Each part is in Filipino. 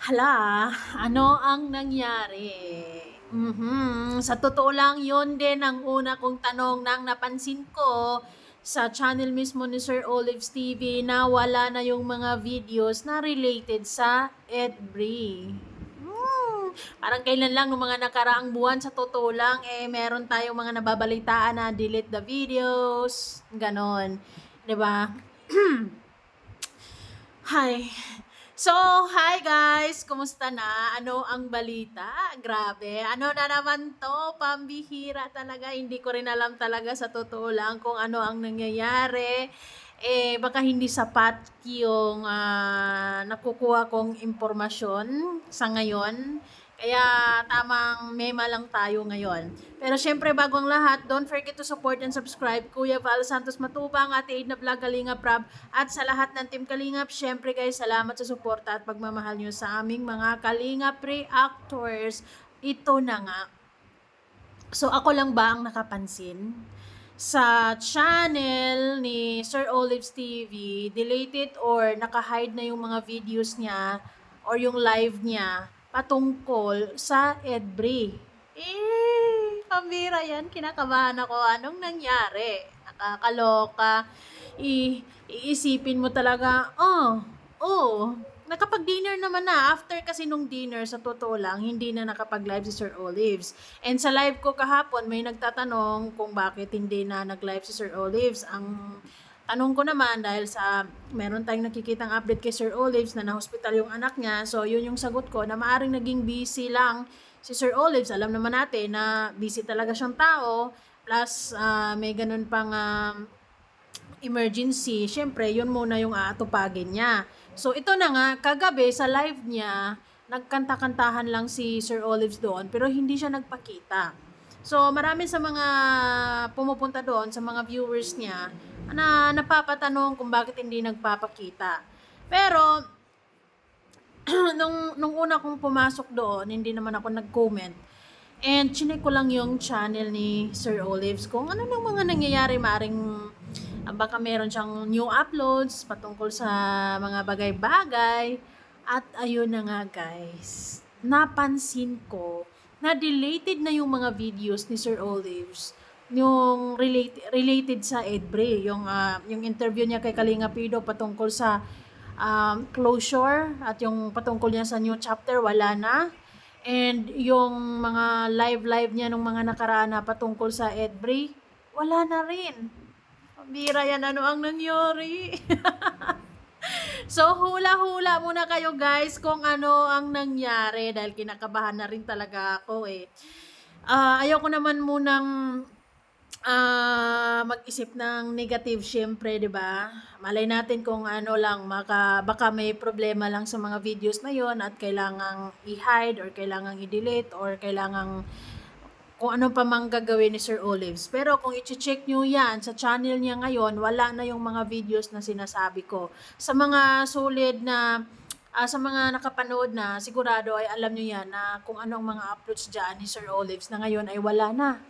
Hala, ano ang nangyari? Sa totoo lang, yun din ang una kong tanong nang napansin ko sa channel mismo ni Sir Olives TV na wala na yung mga videos na related sa EDBRI. Parang kailan lang nung mga nakaraang buwan sa totoo lang meron tayong mga nababalitaan na delete the videos, ganon, 'di ba? Hi. So, hi guys! Kumusta na? Ano ang balita? Grabe, ano na naman to? Pambihira talaga. Hindi ko rin alam talaga sa totoo lang kung ano ang nangyayari. Baka hindi sapat yung nakukuha kong impormasyon sa ngayon. Kaya tamang mema lang tayo ngayon. Pero syempre bago ang lahat, don't forget to support and subscribe Kuya Val Santos Matubang, Ate Aid na Vlog, Kalinga Prab, at sa lahat ng Team Kalingap. Syempre guys, salamat sa suporta at pagmamahal nyo sa aming mga Kalingap reactors. Ito na nga. So ako lang ba ang nakapansin? Sa channel ni Sir Olives TV, deleted or naka-hide na yung mga videos niya or yung live niya patungkol sa EDBRI. Pambira yan. Kinakabahan ako. Anong nangyari? Nakakaloka. Iisipin mo talaga, nakapag-dinner naman na. After kasi nung dinner, sa totoo lang, hindi na nakapag-live si Sir Olives. And sa live ko kahapon, may nagtatanong kung bakit hindi na nag-live si Sir Olives. Ang tanong ko naman, dahil sa meron tayong nakikitang update kay Sir Olives na na-hospital yung anak niya, so yun yung sagot ko, na maaring naging busy lang si Sir Olives. Alam naman natin na busy talaga siyang tao, plus may ganun pang emergency, syempre, yun muna yung aatupagin niya. So, ito na nga, kagabi sa live niya, nagkanta-kantahan lang si Sir Olives doon, pero hindi siya nagpakita. So, marami sa mga pumupunta doon, sa mga viewers niya, na napapatanong kung bakit hindi nagpapakita. Pero, nung una kong pumasok doon, hindi naman ako nag-comment. And chinek ko lang yung channel ni Sir Olives kung ano nang mga nangyayari, maring baka meron siyang new uploads patungkol sa mga bagay-bagay. At ayun na nga guys, napansin ko na deleted na yung mga videos ni Sir Olives yung related sa EDBRI, yung interview niya kay Kalinga Pido patungkol sa closure at yung patungkol niya sa new chapter, wala na. And yung mga live niya nung mga nakaraan na patungkol sa EDBRI, wala na rin. Pambira yan, ano ang nangyari? So, hula-hula muna kayo guys kung ano ang nangyari dahil kinakabahan na rin talaga ako eh. Ayoko naman munang mag-isip ng negative syempre, 'di ba? Malay natin kung ano lang, baka may problema lang sa mga videos na 'yon at kailangang i-hide or kailangang i-delete or kailangang kung ano pa mang gagawin ni Sir Olives. Pero kung i-check nyo yan sa channel niya ngayon, wala na yung mga videos na sinasabi ko. Sa mga solid na, sa mga nakapanood na, sigurado ay alam nyo yan na kung anong mga uploads dyan ni Sir Olives na ngayon ay wala na.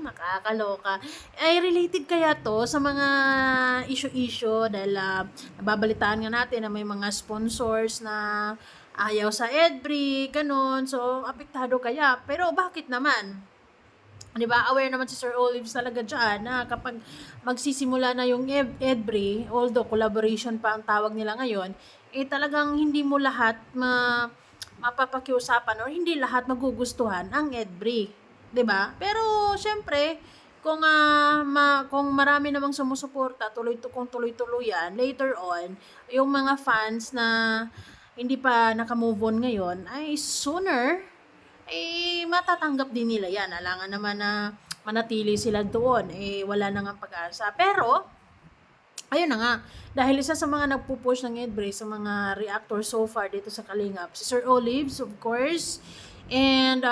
Nakakaloka. Ay, related kaya to sa mga issue-issue dahil nababalitaan nga natin na may mga sponsors na ayaw sa EDBRI, ganun. So, apektado kaya. Pero bakit naman? 'Di ba? Aware naman si Sir Olives talaga diyan na kapag magsisimula na yung EDBRI, although collaboration pa ang tawag nila ngayon, talagang hindi mo lahat mapapakiusapan or hindi lahat magugustuhan ang EDBRI, 'di ba? Pero syempre, kung marami namang sumusuporta, kung tuloy-tuluyan, later on, yung mga fans na hindi pa naka-move on ngayon ay sooner matatanggap din nila yan. Alangan naman na manatili sila doon. Wala na nga pag-asa. Pero, ayun na nga, dahil isa sa mga nagpo-push ng EDBRI sa mga reactor so far dito sa Kalingap, si Sir Olives, of course, and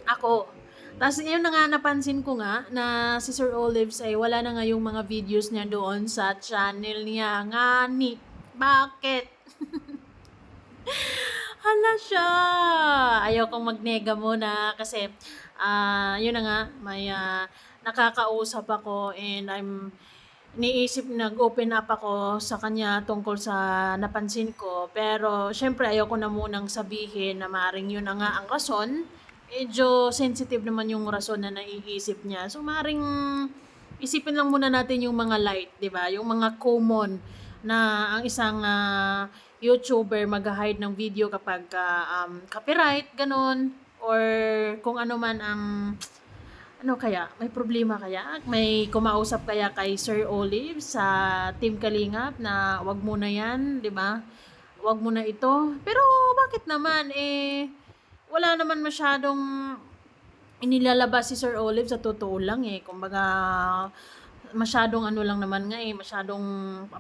ako. Tapos yun na nga, napansin ko nga na si Sir Olives ay wala na nga yung mga videos niya doon sa channel niya. Nga ni, bakit? Hala siya! Ayaw kong magnega muna kasi yun na nga, may nakakausap ako and nag-open up ako sa kanya tungkol sa napansin ko. Pero syempre ayoko na munang sabihin na maaaring yun na nga ang rason. Medyo sensitive naman yung rason na naiisip niya. So maaaring isipin lang muna natin yung mga light, 'di ba? Yung mga common na ang isang YouTuber mag-hide ng video kapag copyright, ganun. Or kung ano man ang ano kaya, may problema kaya? May kumausap kaya kay Sir Olive sa Team Kalingap na wag mo na 'yan, 'di ba? Wag mo na ito. Pero bakit naman wala naman masyadong inilalabas si Sir Olive sa totoo lang Kumbaga masyadong ano lang naman nga masyadong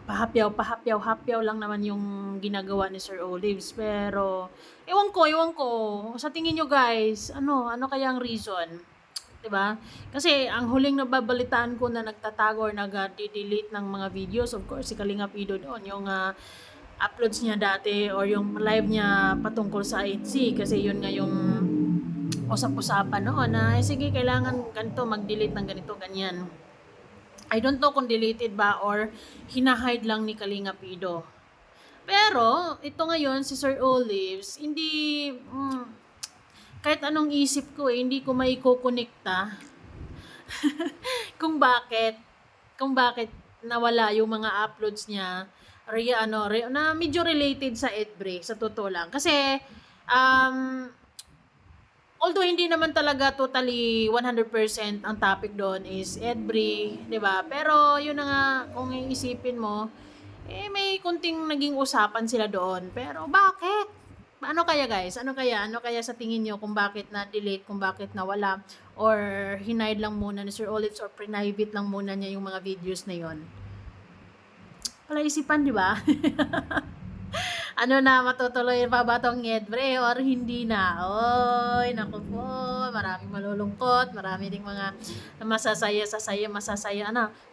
pahapyaw lang naman yung ginagawa ni Sir Olives. Pero ewan ko. Sa tingin nyo guys, ano kaya ang reason? 'Di ba? Kasi ang huling nababalitaan ko na nagtatago or nag-delete ng mga videos, of course, si Kalingap Ido doon, yung uploads niya dati or yung live niya patungkol sa 8C kasi yun nga yung usap-usapan noon na sige kailangan ganito mag-delete ng ganito ganyan. I don't know kung deleted ba or hinahide lang ni Kalingap Ido. Pero ito ngayon si Sir Olives, hindi kahit anong isip ko hindi ko maikokonekta kung bakit nawala yung mga uploads niya na medyo related sa Edbre sa totoo lang. Kasi although hindi naman talaga totally 100% ang topic doon is Edbre, 'di ba? Pero yun na nga kung iisipin mo, may kunting naging usapan sila doon. Pero bakit? Ano kaya guys? Ano kaya sa tingin nyo kung bakit na-delete, kung bakit nawala, or hinide lang muna ni Sir Olives or private lang muna niya yung mga videos na yon? Palaisipan, di ba? Ano na, matutuloy pa ba tong Edbre or hindi na? Oy, naku po, maraming malulungkot, marami ding mga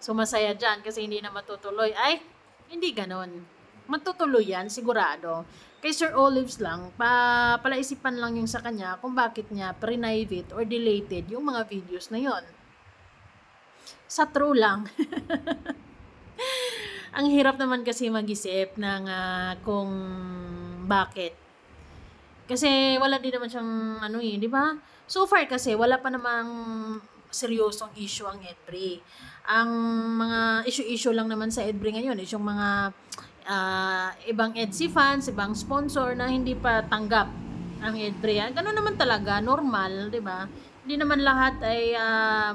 sumasaya dyan kasi hindi na matutuloy. Ay, hindi ganon. Matutuloy yan, sigurado. Kay Sir Olives lang, palaisipan lang yung sa kanya kung bakit niya private or deleted yung mga videos na yon. Sa true lang. Ang hirap naman kasi mag-isip ng kung bakit. Kasi wala din naman siyang di ba? So far kasi wala pa namang seryosong issue ang Edbre. Ang mga issue lang naman sa Edbre ngayon is yung mga ibang EDSI fans, ibang sponsor na hindi pa tanggap ang Edbre. Ganun naman talaga, normal, 'di ba? Hindi naman lahat ay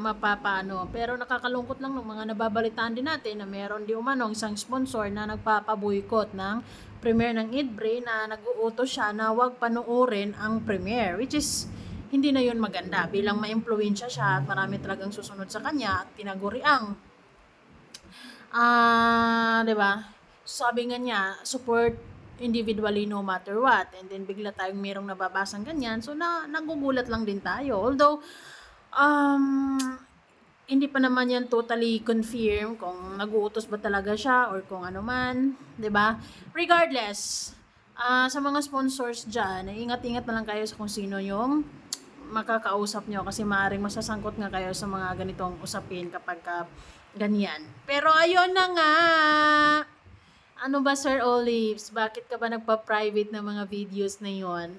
mapapaano. Pero nakakalungkot lang ng mga nababalitaan din natin na meron di umanong isang sponsor na nagpapaboycott ng premiere ng Edbre na nag-uutos siya na wag panoorin ang premiere, which is hindi na yun maganda bilang ma-impluwensya siya at marami talagang susunod sa kanya at tinaguriang. 'Di ba? Sabi nga niya, support individually no matter what. And then bigla tayong merong nababasang ganyan. So nagugulat lang din tayo. Although hindi pa naman yan totally confirm kung nag-uutos ba talaga siya or kung ano man, 'di ba? Regardless, sa mga sponsors diyan, ingat-ingat na lang kayo sa kung sino yung makakausap nyo kasi maaaring masasangkot nga kayo sa mga ganitong usapin kapag ganyan. Pero ayun na nga. Ano ba, Sir Olives? Bakit ka ba nagpa-private ng mga videos na yon?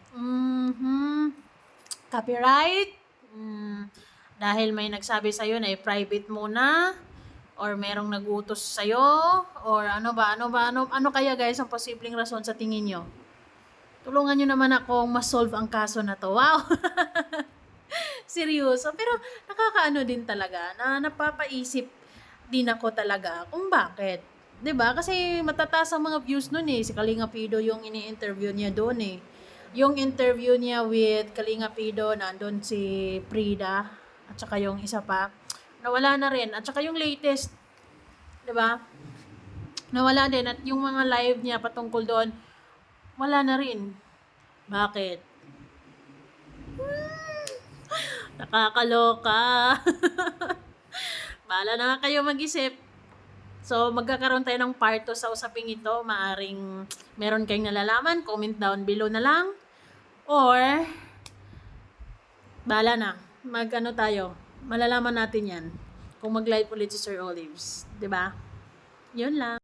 Copyright? Dahil may nagsabi sa'yo na i-private muna? Or merong nag-utos sa'yo? Or ano kaya guys ang posibleng rason sa tingin nyo? Tulungan nyo naman akong ma-solve ang kaso na to. Wow! Seryoso. Pero nakakaano din talaga na napapaisip din ako talaga kung bakit. 'Di ba? Kasi matataas ang mga views noon Si Kalingap Ido yung ini-interview niya doon Yung interview niya with Kalingap Ido, nandun si Prida at saka yung isa pa, nawala na rin. At saka yung latest, 'di ba? Nawala din at yung mga live niya patungkol doon, wala na rin. Bakit? Nakakaloka. Bahala na nga kayo mag-isip. So, magkakaroon tayo ng part 2 sa usaping ito. Maaring meron kayong nalalaman, comment down below na lang. Or, bahala na. Tayo. Malalaman natin yan. Kung mag-live ulit si Sir Olives. 'Di ba? Yun lang.